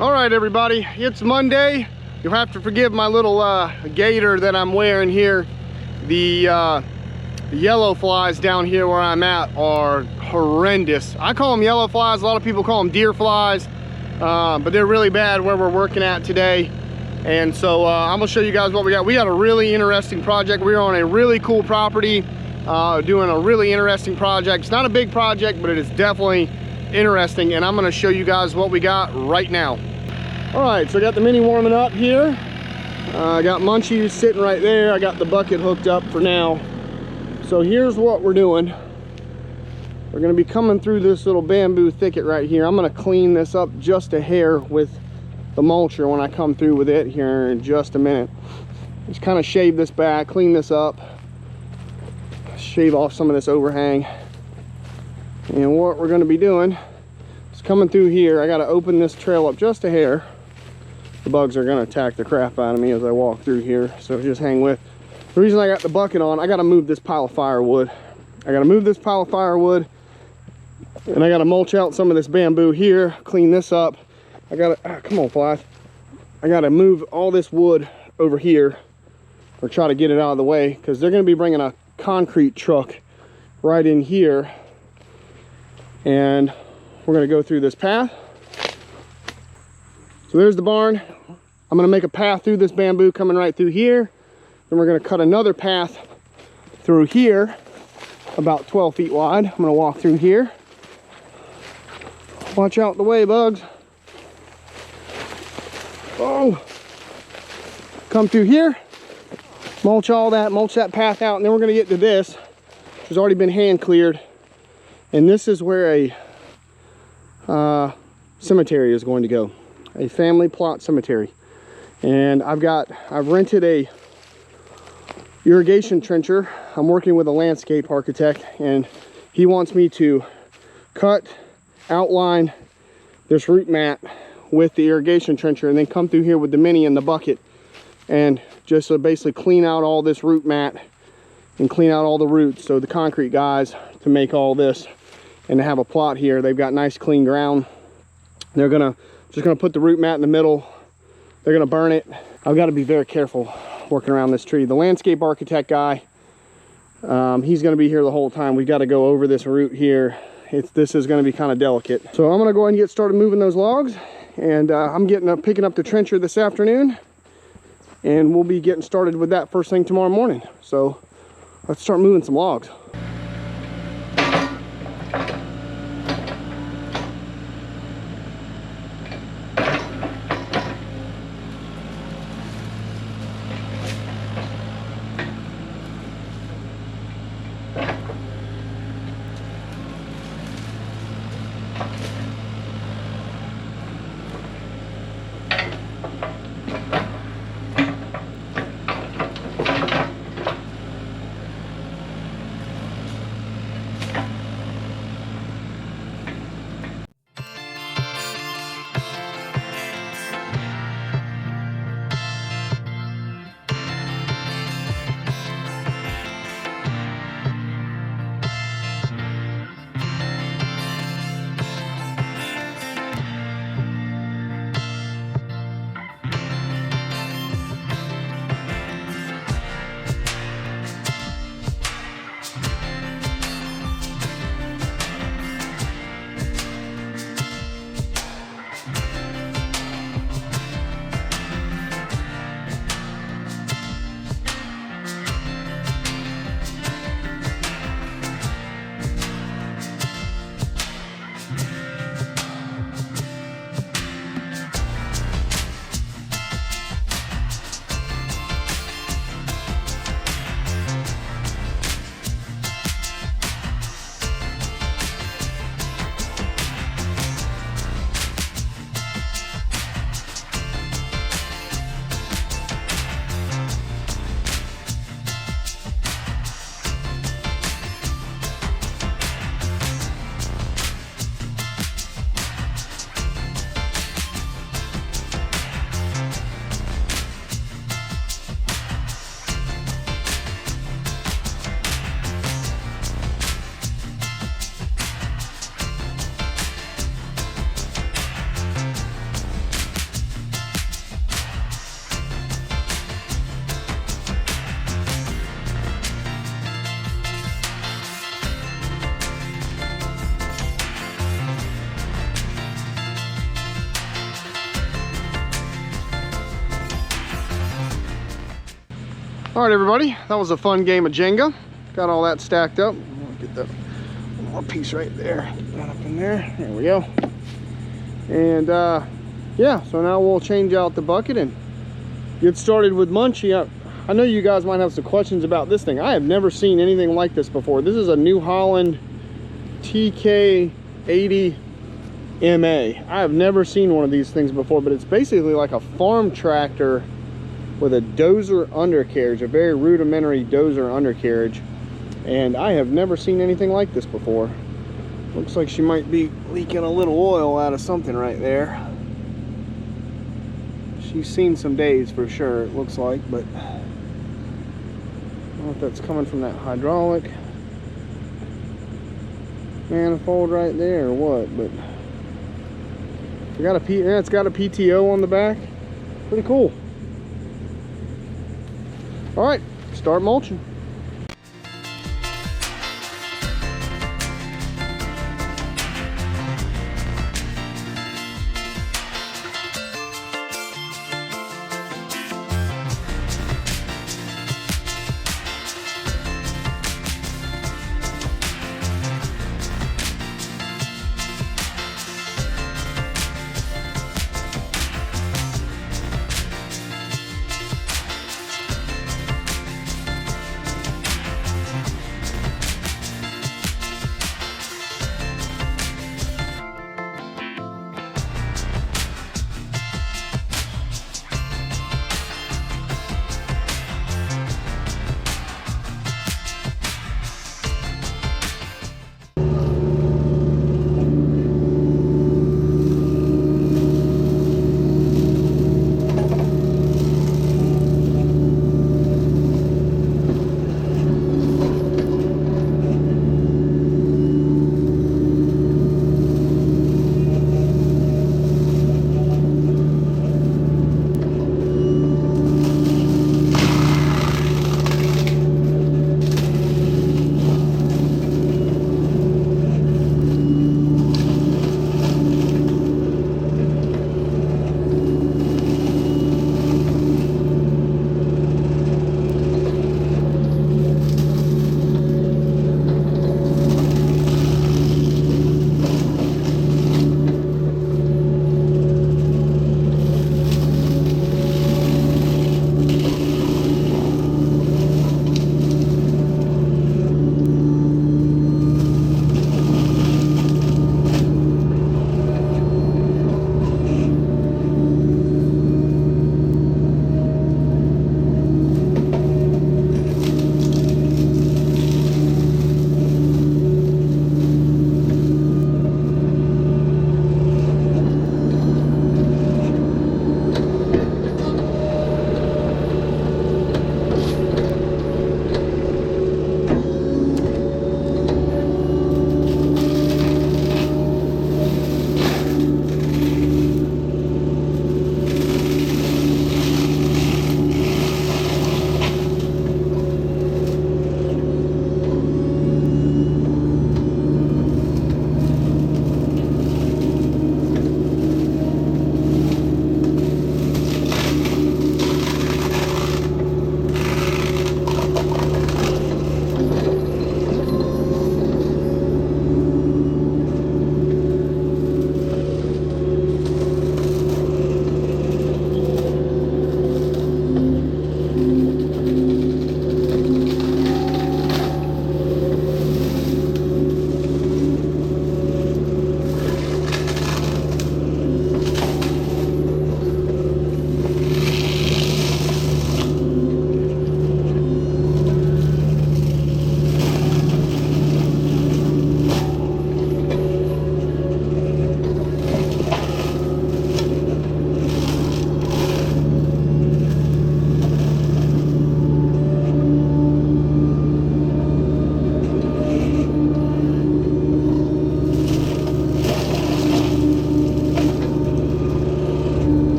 All right, everybody, it's Monday. You'll have to forgive my little gaiter that I'm wearing here. The yellow flies down here where I'm at are horrendous. I call them yellow flies. A lot of people call them deer flies, but they're really bad where we're working at today. And so I'm gonna show you guys what we got. We got a really interesting project. We're on a really cool property, doing a really interesting project. It's not a big project, but it is definitely interesting, and I'm gonna show you guys what we got right now. All right, so I got the mini warming up here. I got Munchie sitting right there. I got the bucket hooked up for now. So here's what we're doing. We're gonna be coming through this little bamboo thicket right here. I'm gonna clean this up just a hair with the mulcher when I come through with it here in just a minute. Just kind of shave this back, clean this up, shave off some of this overhang. And what we're gonna be doing is coming through here. I gotta open this trail up just a hair. The bugs are gonna attack the crap out of me as I walk through here, so just hang with. The reason I got the bucket on, I gotta move this pile of firewood. I gotta move this pile of firewood, and I gotta mulch out some of this bamboo here, clean this up. I gotta, come on flies. I gotta move all this wood over here, or try to get it out of the way, because they're gonna be bringing a concrete truck right in here, and we're gonna go through this path. So there's the barn. I'm gonna make a path through this bamboo coming right through here. Then we're gonna cut another path through here, about 12 feet wide. I'm gonna walk through here. Watch out the way, bugs. Oh, come through here, mulch all that, mulch that path out, and then we're gonna get to this, which has already been hand cleared. And this is where a cemetery is going to go, a family plot cemetery. And I've rented a irrigation trencher. I'm working with a landscape architect, and he wants me to cut, outline this root mat with the irrigation trencher, and then come through here with the mini and the bucket, and just basically clean out all this root mat and clean out all the roots. So the concrete guys, to make all this and to have a plot here, they've got nice clean ground. They're just gonna put the root mat in the middle. They're gonna burn it. I've got to be very careful working around this tree. The landscape architect guy, he's gonna be here the whole time. We've got to go over this root here. This is gonna be kind of delicate. So I'm gonna go ahead and get started moving those logs. And I'm picking up the trencher this afternoon, and we'll be getting started with that first thing tomorrow morning. So let's start moving some logs. All right, everybody, that was a fun game of Jenga. Got all that stacked up. I'll get that one more piece right there. Get that up in there. There we go. And yeah, so now we'll change out the bucket and get started with Munchie. I know you guys might have some questions about this thing. I have never seen anything like this before. This is a New Holland TK80 MA. I have never seen one of these things before, but it's basically like a farm tractor with a dozer undercarriage, a very rudimentary dozer undercarriage. And I have never seen anything like this before. Looks like she might be leaking a little oil out of something right there. She's seen some days for sure, it looks like, but I don't know if that's coming from that hydraulic manifold right there or what, but it's got a PTO on the back. Pretty cool. All right, start mulching.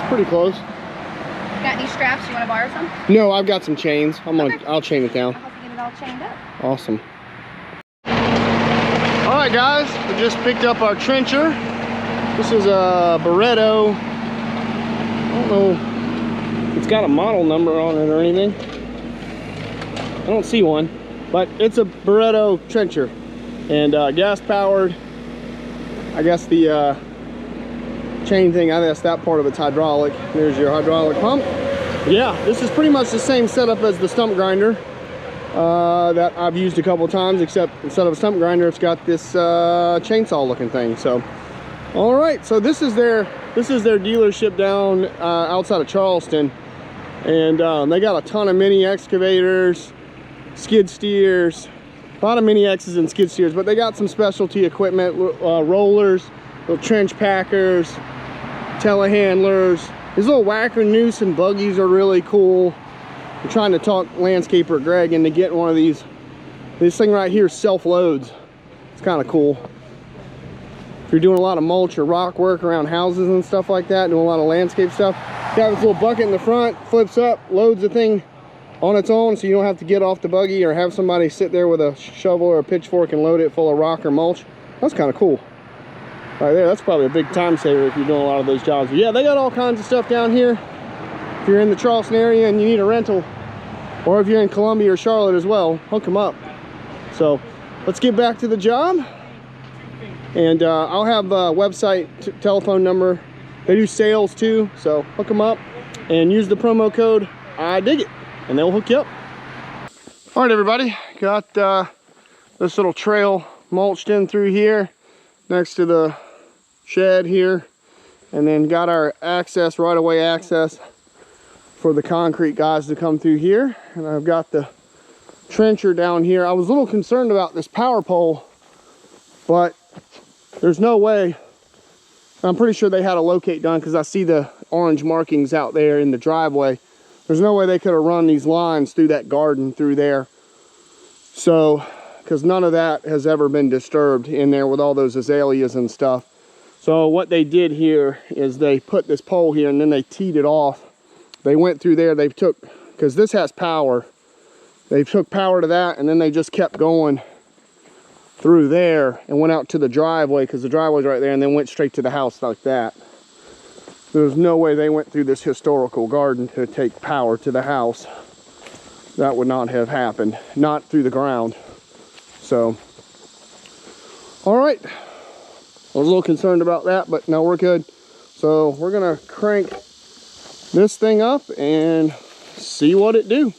Pretty close. Got any straps? You want to borrow some? No, I've got some chains. I'll chain it down. I'll help you get it all chained up. Awesome. All right, guys, we just picked up our trencher. This is a Barreto. I don't know if it's got a model number on it or anything. I don't see one, but it's a Barreto trencher and gas powered. I guess the chain thing, I guess that part of it's hydraulic. There's your hydraulic pump. Yeah, this is pretty much the same setup as the stump grinder that I've used a couple times, except instead of a stump grinder, it's got this chainsaw looking thing. So, all right, so this is their dealership down outside of Charleston, and they got a ton of mini excavators, skid steers, a lot of mini X's and skid steers, but they got some specialty equipment, rollers, little trench packers, telehandlers. These little whacker noose and buggies are really cool. I'm trying to talk landscaper Greg into getting one of these. This thing right here self-loads. It's kind of cool. If you're doing a lot of mulch or rock work around houses and stuff like that, doing a lot of landscape stuff, got this little bucket in the front, flips up, loads the thing on its own, so you don't have to get off the buggy or have somebody sit there with a shovel or a pitchfork and load it full of rock or mulch. That's kind of cool. Right there, that's probably a big time saver if you're doing a lot of those jobs. But yeah, they got all kinds of stuff down here. If you're in the Charleston area and you need a rental, or if you're in Columbia or Charlotte as well, hook them up. So let's get back to the job. And I'll have a website, telephone number. They do sales too, so hook them up and use the promo code I dig it, and they'll hook you up. All right, everybody, got this little trail mulched in through here next to the shed here, and then got our access, right-of-way access for the concrete guys to come through here. And I've got the trencher down here. I was a little concerned about this power pole, but there's no way. I'm pretty sure they had a locate done because I see the orange markings out there in the driveway. There's no way they could have run these lines through that garden through there. So, because none of that has ever been disturbed in there with all those azaleas and stuff. So what they did here is they put this pole here and then they teed it off. They went through there, they took, because this has power, they took power to that and then they just kept going through there and went out to the driveway, because the driveway's right there, and then went straight to the house like that. There's no way they went through this historical garden to take power to the house. That would not have happened, not through the ground. So, all right, I was a little concerned about that, but no, we're good. So we're gonna crank this thing up and see what it do.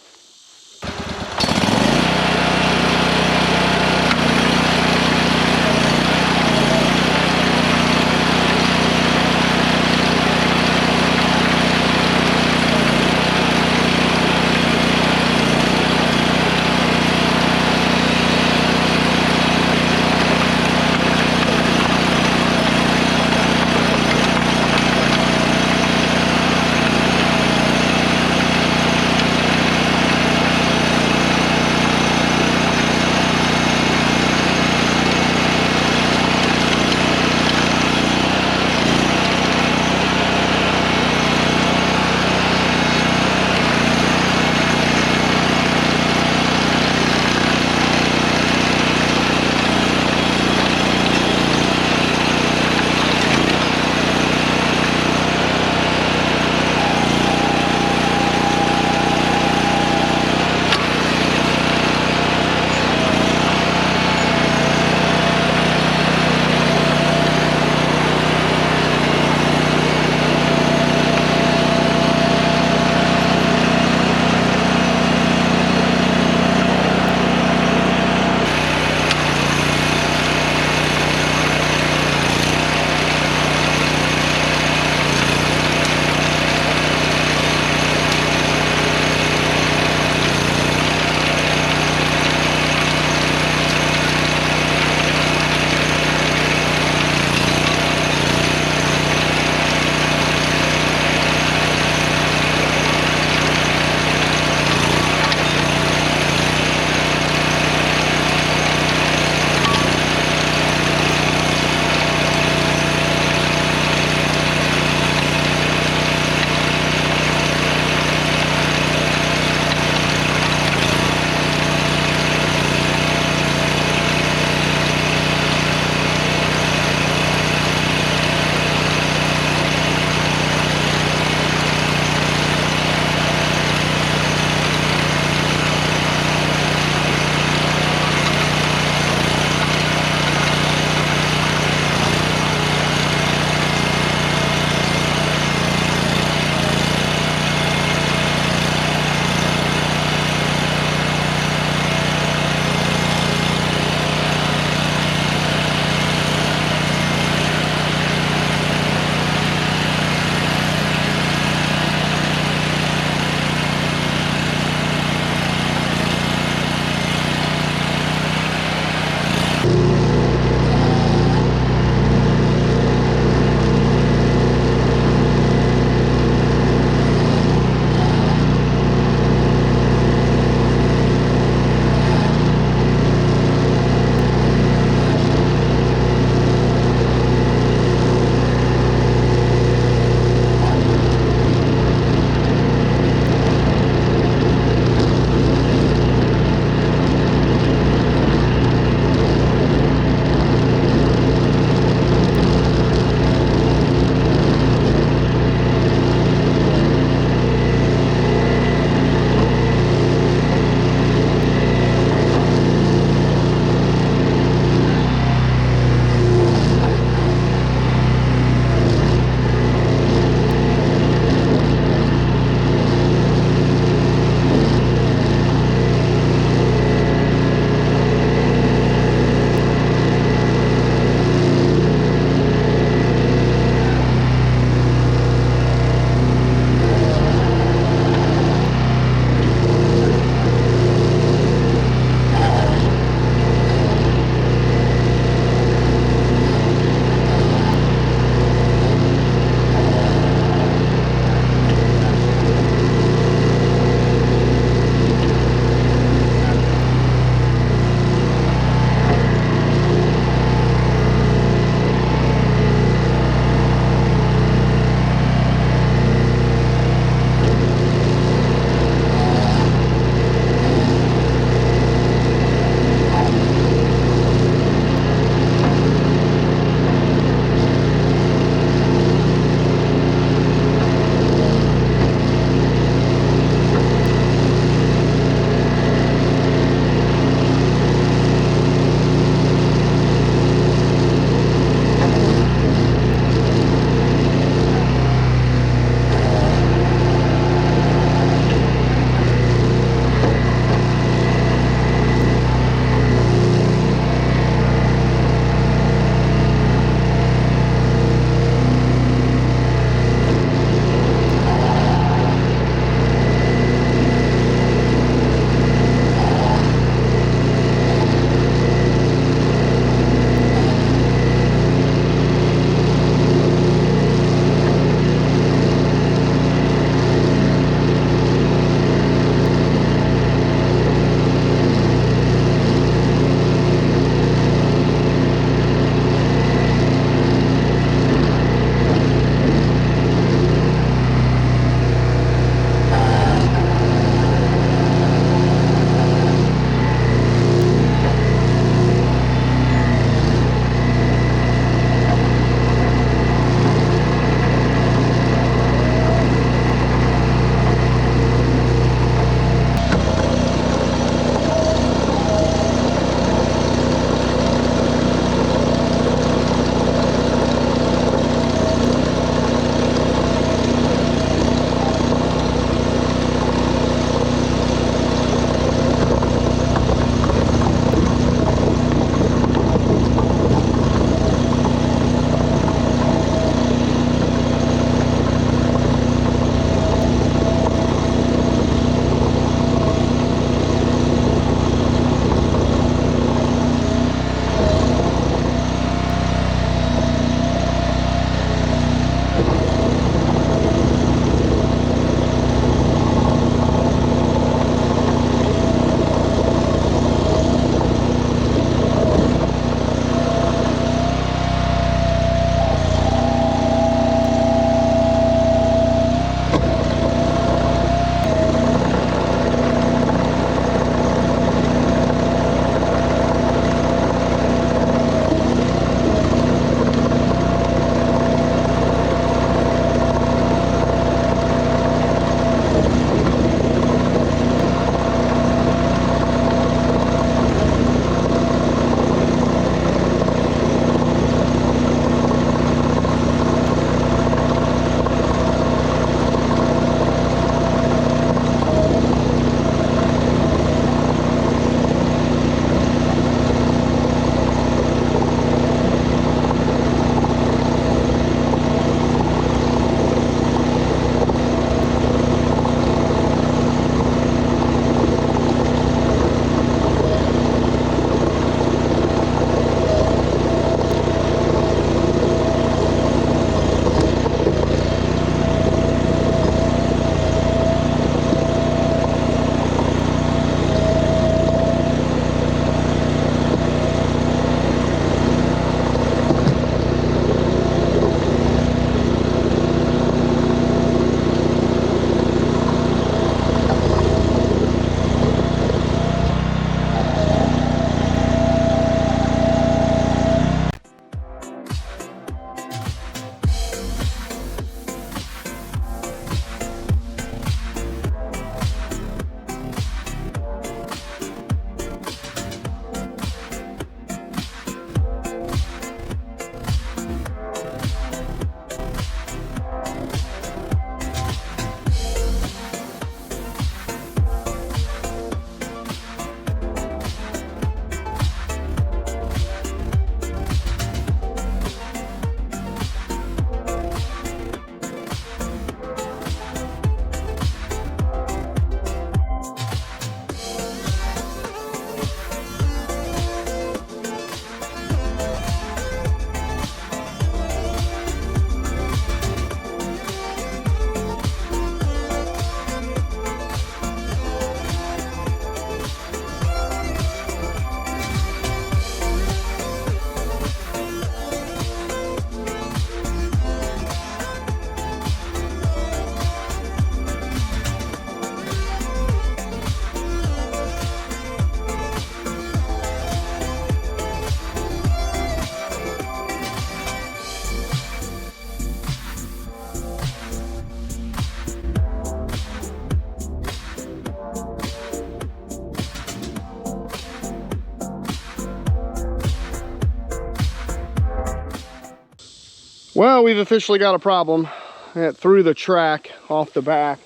Well, we've officially got a problem. It threw the track off the back.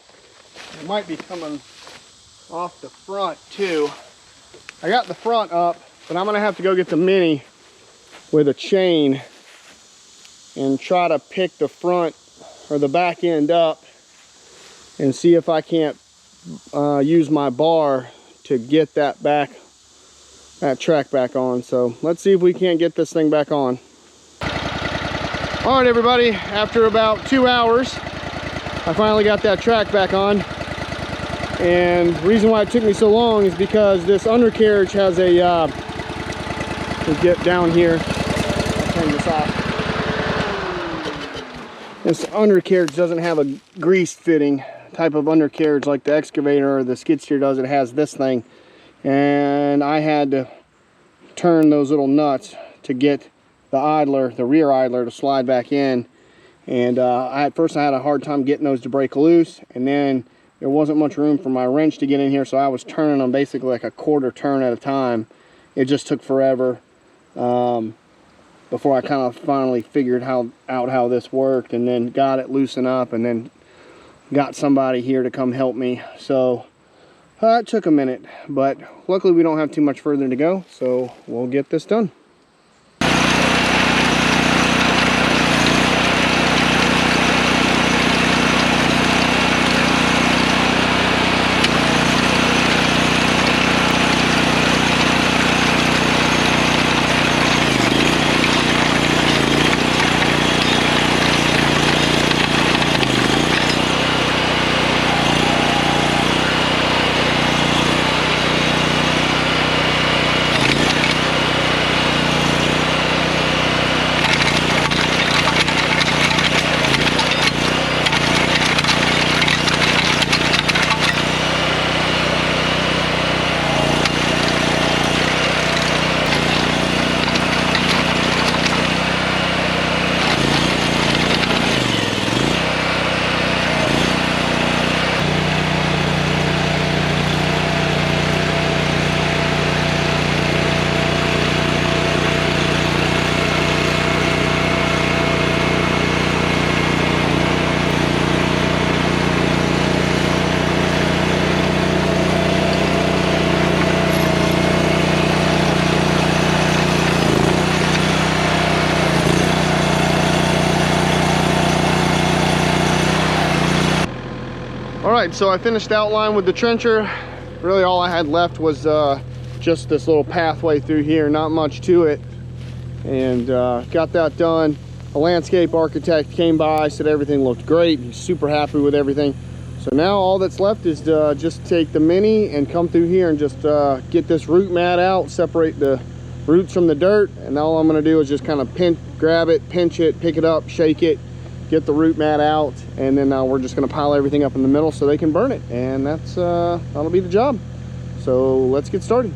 It might be coming off the front too. I got the front up, but I'm gonna have to go get the Mini with a chain and try to pick the front or the back end up and see if I can't use my bar to get that track back on. So let's see if we can't get this thing back on. All right, everybody, after about 2 hours, I finally got that track back on. And the reason why it took me so long is because this undercarriage has a, we'll get down here, I'll turn this off. This undercarriage doesn't have a greased fitting type of undercarriage like the excavator or the skid steer does. It has this thing. And I had to turn those little nuts to get the idler, the rear idler, to slide back in. And at first I had a hard time getting those to break loose, and then there wasn't much room for my wrench to get in here, so I was turning them basically like a quarter turn at a time. It just took forever before I kind of finally figured out how this worked, and then got it loosened up, and then got somebody here to come help me. So it took a minute, but luckily we don't have too much further to go, so we'll get this done. Alright, so I finished the outline with the trencher. Really all I had left was just this little pathway through here, not much to it. And got that done. A landscape architect came by, said everything looked great. He's super happy with everything. So now all that's left is to just take the Mini and come through here and just get this root mat out, separate the roots from the dirt. And all I'm gonna do is just kind of grab it, pinch it, pick it up, shake it, get the root mat out, and then we're just going to pile everything up in the middle so they can burn it, and that'll be the job. So let's get started.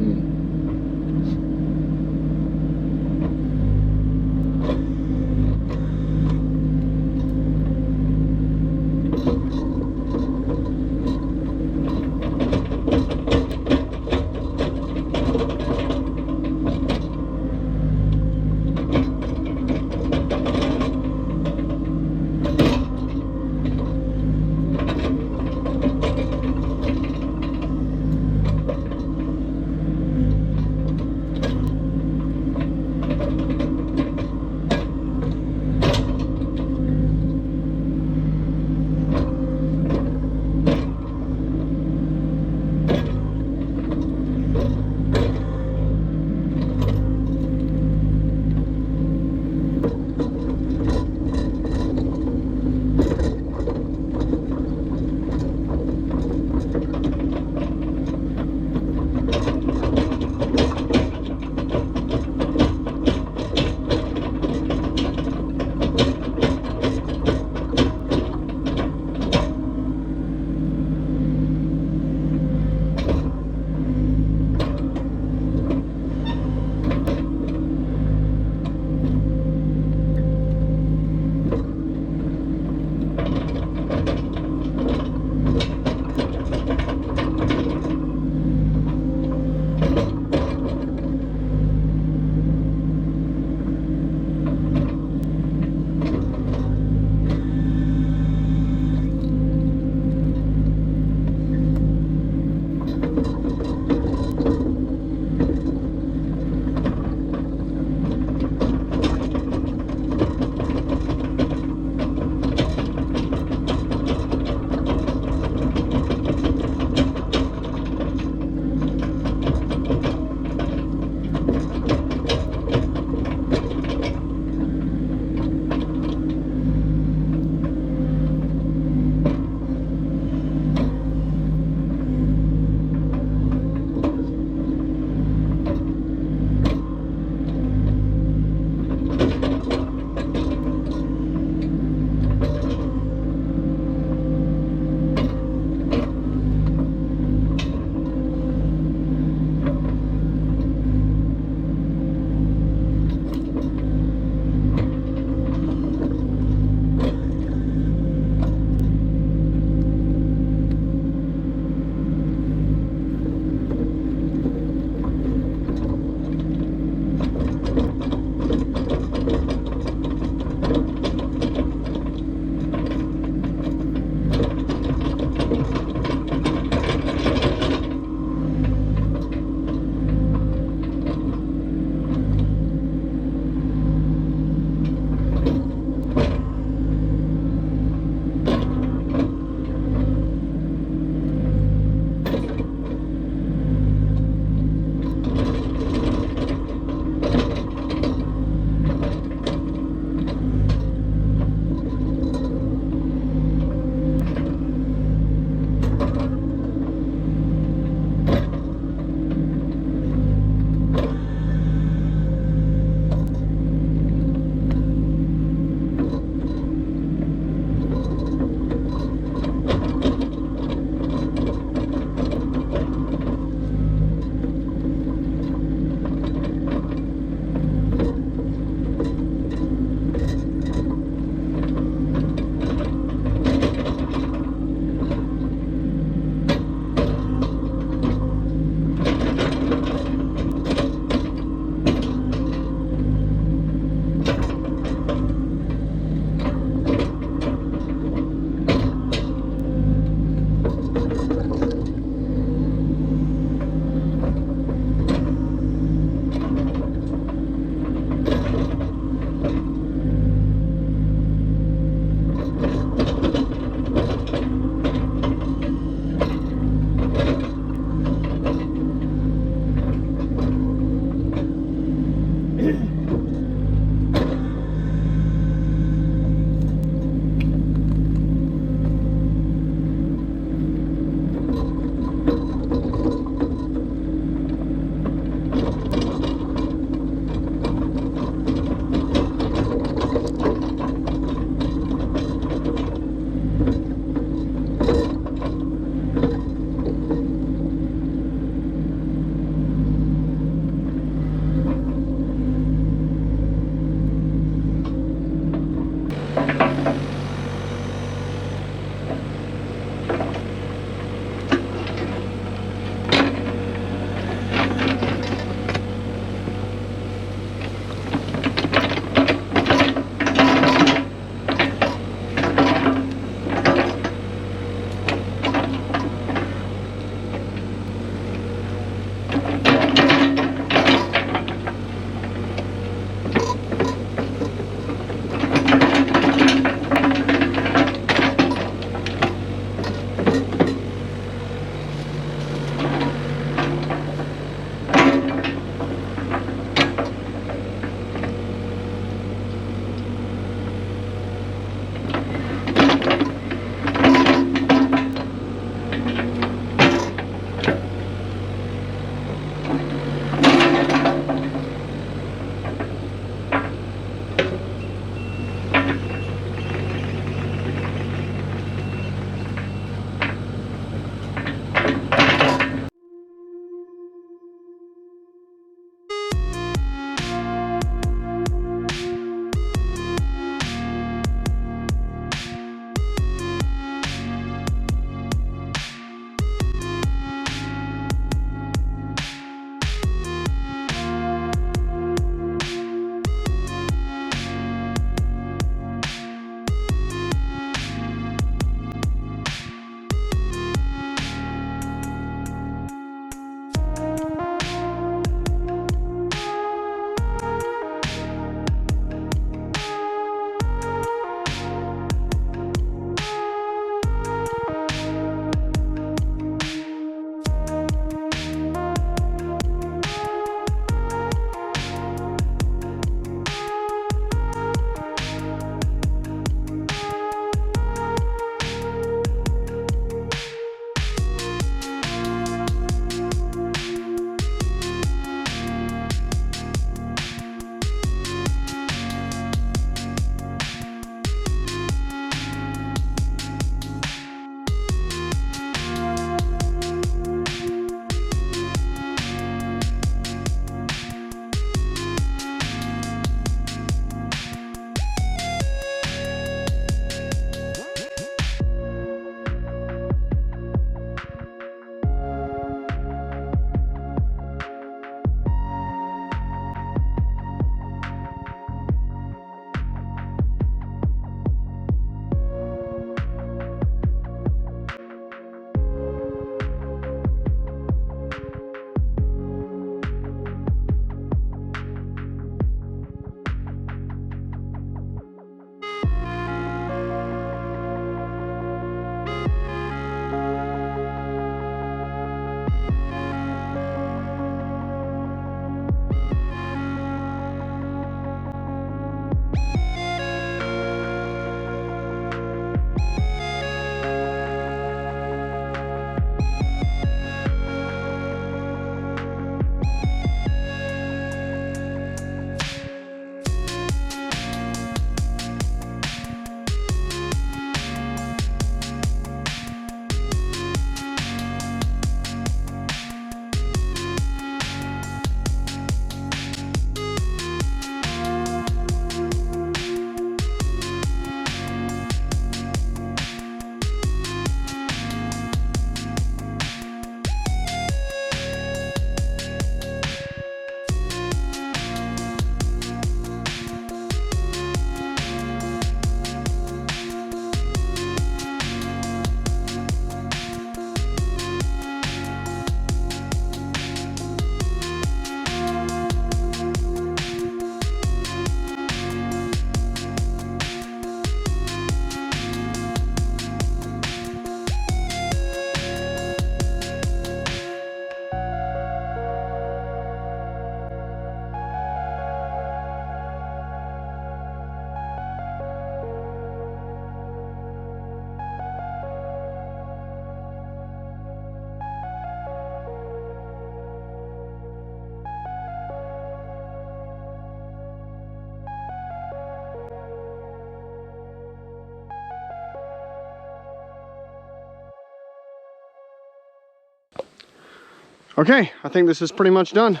Okay, I think this is pretty much done.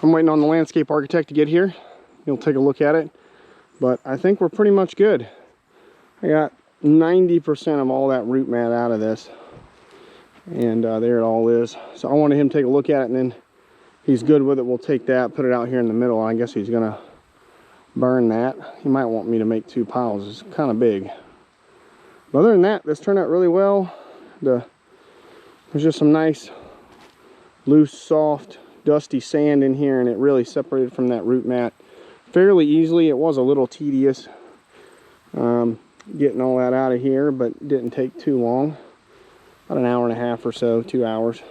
I'm waiting on the landscape architect to get here. He'll take a look at it. But I think we're pretty much good. I got 90% of all that root mat out of this. And there it all is. So I wanted him to take a look at it, and then he's good with it. We'll take that, put it out here in the middle. I guess he's gonna burn that. He might want me to make 2 piles. It's kind of big. But other than that, this turned out really well. There's just some nice, loose, soft, dusty sand in here, and it really separated from that root mat fairly easily. It was a little tedious getting all that out of here, but it didn't take too long. About an hour and a half or so, 2 hours.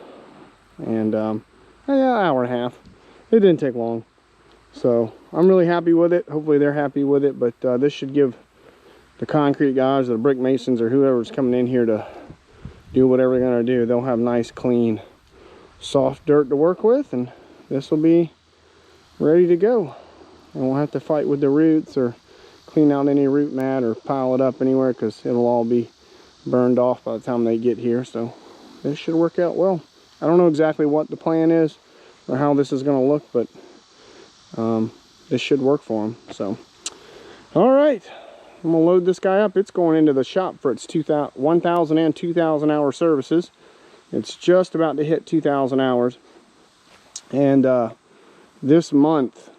And yeah, hour and a half. It didn't take long. So I'm really happy with it. Hopefully they're happy with it, but this should give the concrete guys, or the brick masons, or whoever's coming in here to do whatever they're gonna do, they'll have nice, clean, soft dirt to work with, and this will be ready to go. And won't have to fight with the roots or clean out any root mat or pile it up anywhere, because it'll all be burned off by the time they get here. So this should work out well. I don't know exactly what the plan is or how this is going to look, but this should work for them. So all right, I'm gonna load this guy up. It's going into the shop for its 1,000 and 2,000 hour services. It's just about to hit 2,000 hours, and this month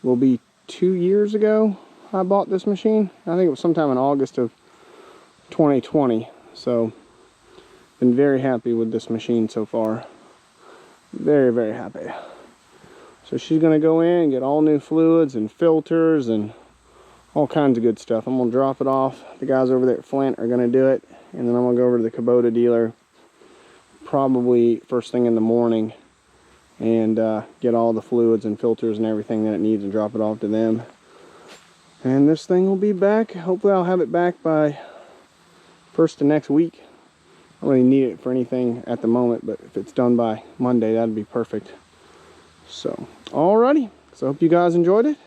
will be 2 years ago I bought this machine. I think it was sometime in August of 2020. So been very happy with this machine so far. Very, very happy. So she's going to go in and get all new fluids and filters and all kinds of good stuff. I'm going to drop it off. The guys over there at Flint are going to do it, and then I'm going to go over to the Kubota dealer probably first thing in the morning and get all the fluids and filters and everything that it needs and drop it off to them. And this thing will be back. Hopefully I'll have it back by first of next week. I don't really need it for anything at the moment, but if it's done by Monday, that'd be perfect. So, alrighty. So I hope you guys enjoyed it.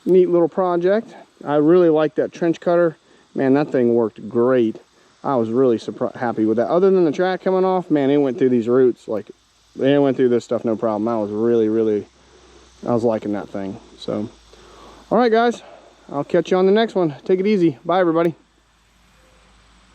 Neat little project. I really like that trench cutter. Man, that thing worked great. I was really happy with that. Other than the track coming off, man, it went through these roots. Like, they went through this stuff no problem. I was liking that thing. So, alright guys. I'll catch you on the next one. Take it easy. Bye everybody.